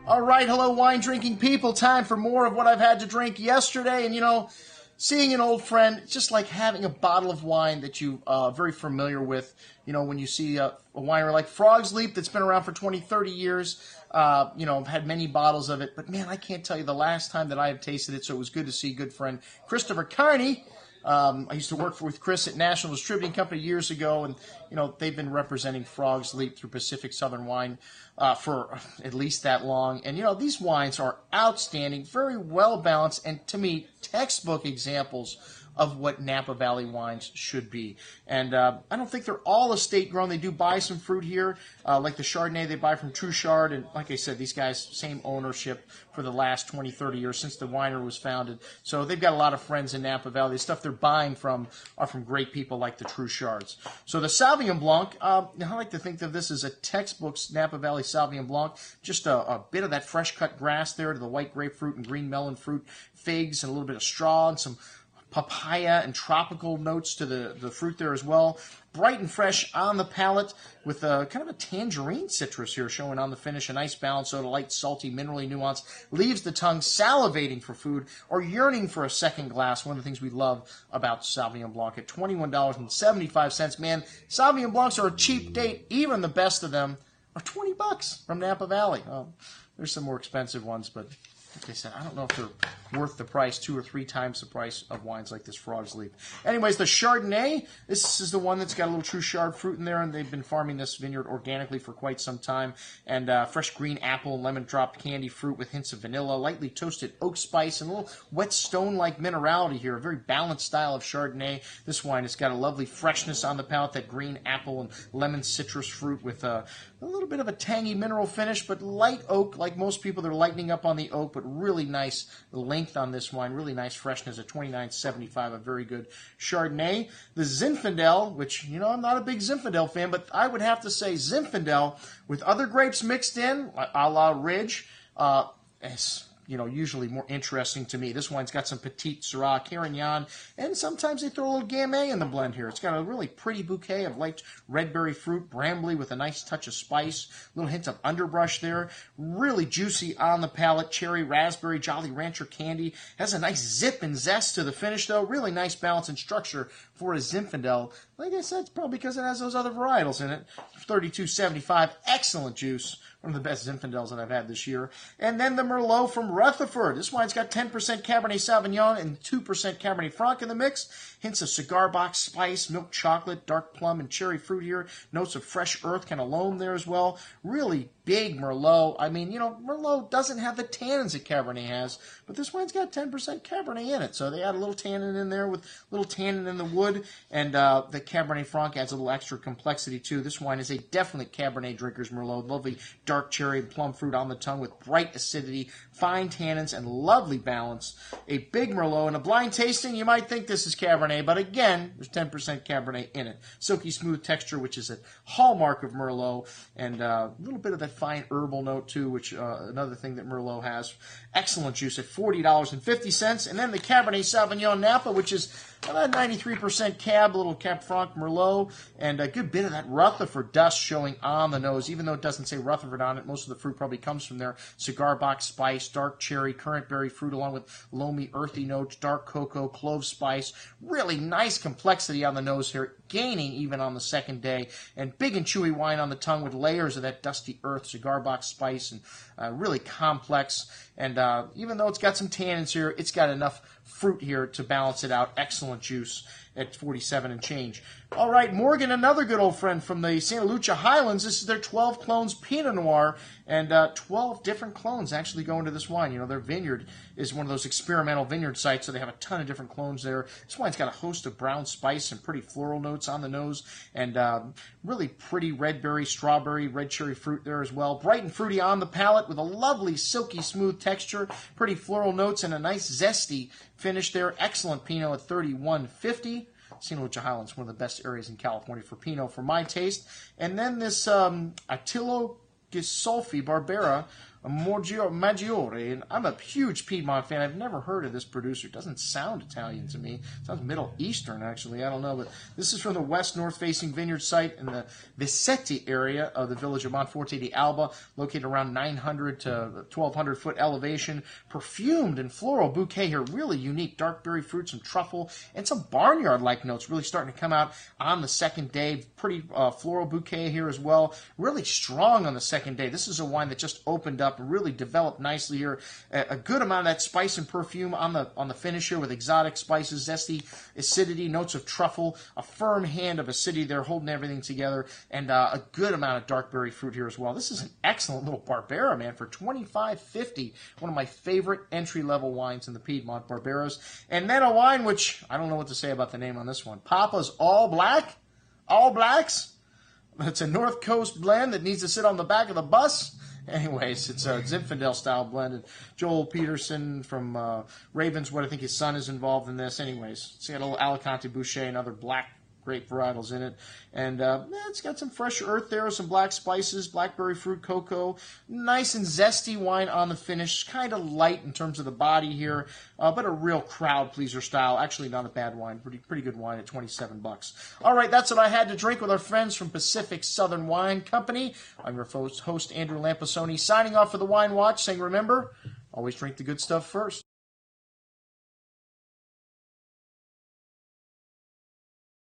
All right, hello, wine-drinking people. Time for more of what I've had to drink yesterday. And, you know, seeing an old friend, it's just like having a bottle of wine that you are very familiar with. You know, when you see a winery like Frog's Leap that's been around for 20, 30 years, you know, I've had many bottles of it. But, man, I can't tell you the last time that I have tasted it, so it was good to see good friend Christopher Carney. I used to work with Chris at National Distributing Company years ago, and, you know, they've been representing Frog's Leap through Pacific Southern Wine for at least that long. And, you know, these wines are outstanding, very well balanced, and to me, textbook examples of what Napa Valley wines should be. And I don't think they're all estate grown. They do buy some fruit here, like the Chardonnay they buy from True Chard. And like I said, these guys, same ownership for the last 20, 30 years since the winery was founded. So they've got a lot of friends in Napa Valley. The stuff they're buying from are from great people like the True Chards. So the Salvia Blanc, I like to think of this as a textbook Napa Valley Salvia Blanc. Just a bit of that fresh cut grass there to the white grapefruit and green melon fruit, figs and a little bit of straw and some papaya and tropical notes to the fruit there as well. Bright and fresh on the palate with kind of a tangerine citrus here showing on the finish. A nice balance, so a light, salty, minerally nuance. Leaves the tongue salivating for food or yearning for a second glass. One of the things we love about Sauvignon Blanc at $21.75. Man, Sauvignon Blancs are a cheap date. Even the best of them are $20 from Napa Valley. There's some more expensive ones, but like I said, I don't know if they're worth the price, 2 or 3 times the price of wines like this Frog's Leap. Anyways, the Chardonnay, this is the one that's got a little True Chard fruit in there, and they've been farming this vineyard organically for quite some time. And fresh green apple and lemon drop candy fruit with hints of vanilla, lightly toasted oak spice, and a little wet stone-like minerality here. A very balanced style of Chardonnay. This wine has got a lovely freshness on the palate, that green apple and lemon citrus fruit with a little bit of a tangy mineral finish, but light oak. Like most people, they're lightening up on the oak, but really nice length on this wine, really nice freshness at $29.75, a very good Chardonnay. The Zinfandel, which, you know, I'm not a big Zinfandel fan, but I would have to say Zinfandel with other grapes mixed in, a la Ridge, is, you know, usually more interesting to me. This wine's got some Petite Syrah, Carignan, and sometimes they throw a little Gamay in the blend here. It's got a really pretty bouquet of light red berry fruit, brambly with a nice touch of spice, a little hint of underbrush there. Really juicy on the palate, cherry, raspberry, Jolly Rancher candy. Has a nice zip and zest to the finish, though. Really nice balance and structure for a Zinfandel. Like I said, it's probably because it has those other varietals in it. $32.75, excellent juice. One of the best Zinfandels that I've had this year. And then the Merlot from Rutherford. This wine's got 10% Cabernet Sauvignon and 2% Cabernet Franc in the mix. Hints of cigar box spice, milk chocolate, dark plum, and cherry fruit here. Notes of fresh earth, kind of loam there as well. Really big Merlot. I mean, you know, Merlot doesn't have the tannins that Cabernet has, but this wine's got 10% Cabernet in it. So they add a little tannin in there with a little tannin in the wood, and the Cabernet Franc adds a little extra complexity too. This wine is a definite Cabernet drinker's Merlot. Lovely dark cherry and plum fruit on the tongue with bright acidity, fine tannins, and lovely balance. A big Merlot. In a blind tasting, you might think this is Cabernet, but again, there's 10% Cabernet in it. Silky smooth texture, which is a hallmark of Merlot, and a little bit of that fine herbal note too, which another thing that Merlot has. Excellent juice at $40.50. And then the Cabernet Sauvignon Napa, which is about 93% Cab, a little Cab Franc Merlot, and a good bit of that Rutherford dust showing on the nose, even though it doesn't say Rutherford on it. Most of the fruit probably comes from there. Cigar box spice, dark cherry, currant berry fruit, along with loamy, earthy notes, dark cocoa, clove spice. Really nice complexity on the nose here, gaining even on the second day. And big and chewy wine on the tongue with layers of that dusty earth, cigar box spice, and really complex. And even though it's got some tannins here, it's got enough fruit here to balance it out. Excellent juice at 47 and change. All right, Morgan, another good old friend from the Santa Lucia Highlands. This is their 12 clones Pinot Noir, and 12 different clones actually go into this wine. You know, their vineyard is one of those experimental vineyard sites, so they have a ton of different clones there. This wine's got a host of brown spice and pretty floral notes on the nose, and really pretty red berry, strawberry, red cherry fruit there as well. Bright and fruity on the palate with a lovely silky smooth texture, pretty floral notes, and a nice zesty finish there. Excellent Pinot at $31.50. Santa Lucia Highlands, one of the best areas in California for Pinot for my taste. And then this Attilio Gisolfi Barbera, Maggiore, and I'm a huge Piedmont fan. I've never heard of this producer. It doesn't sound Italian to me. It sounds Middle Eastern, actually. I don't know, but this is from the west north-facing vineyard site in the Vicetti area of the village of Monforte di Alba, located around 900 to 1,200 foot elevation. Perfumed and floral bouquet here, really unique. Dark berry fruit, some truffle, and some barnyard-like notes really starting to come out on the second day. Pretty floral bouquet here as well. Really strong on the second day. This is a wine that just opened up and really developed nicely here. A good amount of that spice and perfume on the finish here with exotic spices, zesty acidity, notes of truffle, a firm hand of acidity there holding everything together, and a good amount of dark berry fruit here as well. This is an excellent little Barbera, man, for $25.50. One of my favorite entry-level wines in the Piedmont, Barberas. And then a wine which, I don't know what to say about the name on this one. Papa's All Black? All Blacks? It's a North Coast blend that needs to sit on the back of the bus. Anyways, it's a Zinfandel-style blend. And Joel Peterson from Ravenswood, I think his son is involved in this. Anyways, it's got a little Alicante Boucher and other black grape varietals in it. And it's got some fresh earth there, some black spices, blackberry fruit, cocoa. Nice and zesty wine on the finish. Kind of light in terms of the body here, but a real crowd pleaser style. Actually, not a bad wine. Pretty good wine at $27. All right, that's what I had to drink with our friends from Pacific Southern Wine Company. I'm your host, Andrew Lamposoni, signing off for the Wine Watch, saying remember, always drink the good stuff first.